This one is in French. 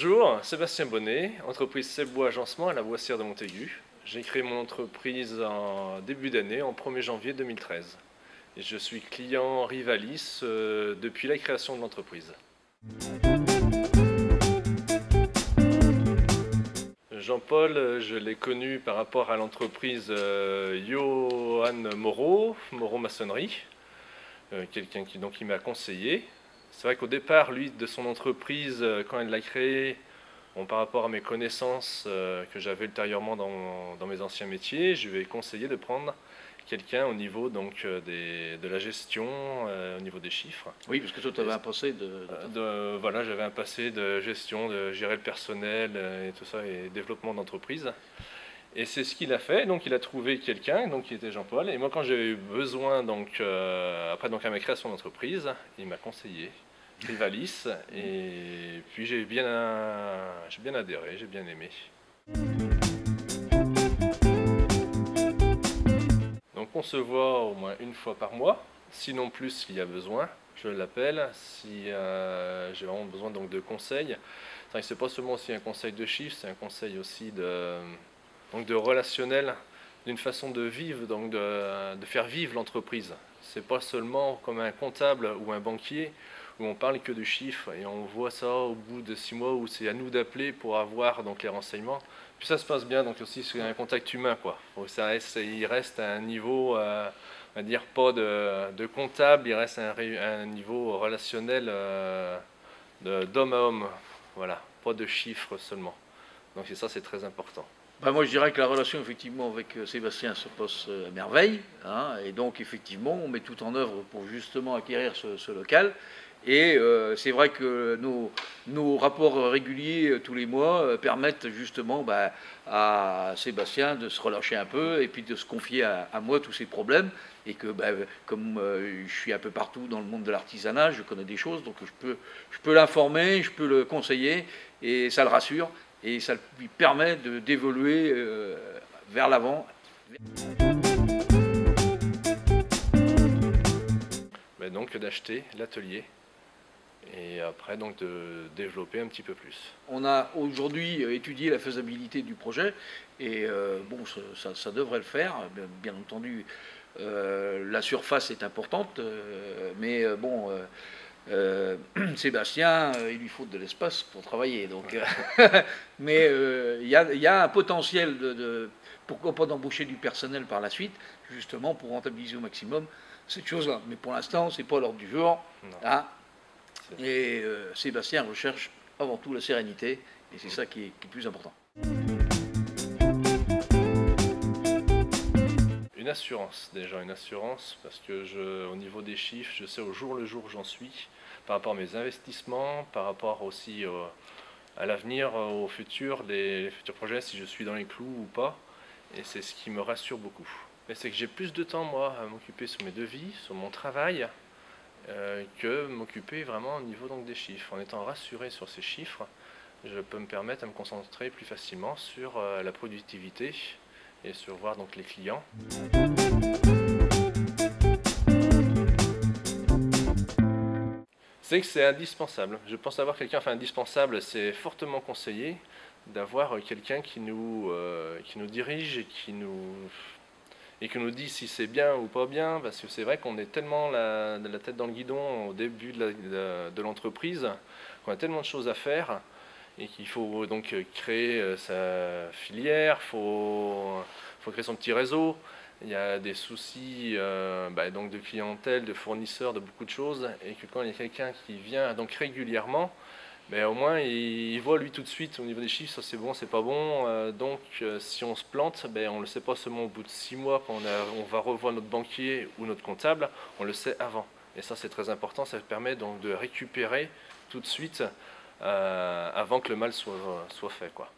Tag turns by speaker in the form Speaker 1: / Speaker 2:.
Speaker 1: Bonjour, Sébastien Bonnet, entreprise Sebbois Agencement à la Boissière de Montaigu. J'ai créé mon entreprise en début d'année, en 1er janvier 2013. Et je suis client Rivalis depuis la création de l'entreprise. Jean-Paul, je l'ai connu par rapport à l'entreprise Johan Moreau Maçonnerie, quelqu'un qui m'a conseillé. C'est vrai qu'au départ, lui, de son entreprise, quand elle l'a créée, par rapport à mes connaissances que j'avais ultérieurement dans mes anciens métiers, je lui ai conseillé de prendre quelqu'un au niveau de la gestion, au niveau des chiffres.
Speaker 2: Oui, parce que toi, tu avais un passé
Speaker 1: voilà, j'avais un passé de gestion, de gérer le personnel et tout ça, et développement d'entreprise. Et c'est ce qu'il a fait, donc il a trouvé quelqu'un, donc qui était Jean-Paul. Et moi, quand j'ai eu besoin, après à ma création d'entreprise, il m'a conseillé Rivalis, et puis j'ai bien adhéré, j'ai bien aimé. Donc on se voit au moins une fois par mois, sinon plus s'il y a besoin. Je l'appelle si j'ai vraiment besoin donc de conseils. C'est pas seulement aussi un conseil de chiffres, c'est un conseil aussi de relationnel, d'une façon de vivre, donc de faire vivre l'entreprise. C'est pas seulement comme un comptable ou un banquier où on parle que de chiffres et on voit ça au bout de 6 mois où c'est à nous d'appeler pour avoir donc les renseignements. Puis ça se passe bien, donc aussi c'est un contact humain quoi. Il reste à un niveau, on va dire pas de comptable, il reste à un niveau relationnel d'homme à homme, voilà, pas de chiffres seulement. Donc ça c'est très important.
Speaker 2: Moi, je dirais que la relation, effectivement, avec Sébastien se passe à merveille. Hein, et donc, effectivement, on met tout en œuvre pour justement acquérir ce local. Et c'est vrai que nos rapports réguliers tous les mois permettent justement à Sébastien de se relâcher un peu et puis de se confier à moi tous ses problèmes. Et que comme je suis un peu partout dans le monde de l'artisanat, je connais des choses, donc je peux l'informer, je peux le conseiller et ça le rassure. Et ça lui permet d'évoluer vers l'avant.
Speaker 1: Donc d'acheter l'atelier et après donc de développer un petit peu plus.
Speaker 2: On a aujourd'hui étudié la faisabilité du projet et bon, ça devrait le faire. Bien entendu, la surface est importante, mais bon... Sébastien, il lui faut de l'espace pour travailler. Donc, mais il y a un potentiel pourquoi pas d'embaucher du personnel par la suite, justement pour rentabiliser au maximum cette chose-là. Mais pour l'instant, c'est pas l'ordre du jour. Hein. Et Sébastien recherche avant tout la sérénité, et c'est ça qui est le plus important.
Speaker 1: Une assurance, déjà une assurance, parce que au niveau des chiffres, je sais au jour le jour où j'en suis, par rapport à mes investissements, par rapport aussi à l'avenir, au futur, les futurs projets, si je suis dans les clous ou pas, et c'est ce qui me rassure beaucoup. Mais c'est que j'ai plus de temps, moi, à m'occuper sur mes devis, sur mon travail, que m'occuper vraiment au niveau donc, des chiffres. En étant rassuré sur ces chiffres, je peux me permettre à me concentrer plus facilement sur la productivité, et sur voir donc les clients. C'est que c'est indispensable. Je pense avoir quelqu'un, indispensable, c'est fortement conseillé d'avoir quelqu'un qui nous dirige et qui nous dit si c'est bien ou pas bien, parce que c'est vrai qu'on est tellement la tête dans le guidon au début de l'entreprise, qu'on a tellement de choses à faire, et qu'il faut donc créer sa filière, faut créer son petit réseau. Il y a des soucis donc de clientèle, de fournisseurs, de beaucoup de choses, et que quand il y a quelqu'un qui vient donc régulièrement, au moins il voit lui tout de suite au niveau des chiffres, ça c'est bon, c'est pas bon, donc si on se plante, on ne le sait pas seulement au bout de 6 mois quand on va revoir notre banquier ou notre comptable, on le sait avant. Et ça c'est très important, ça permet donc de récupérer tout de suite avant que le mal soit fait, quoi.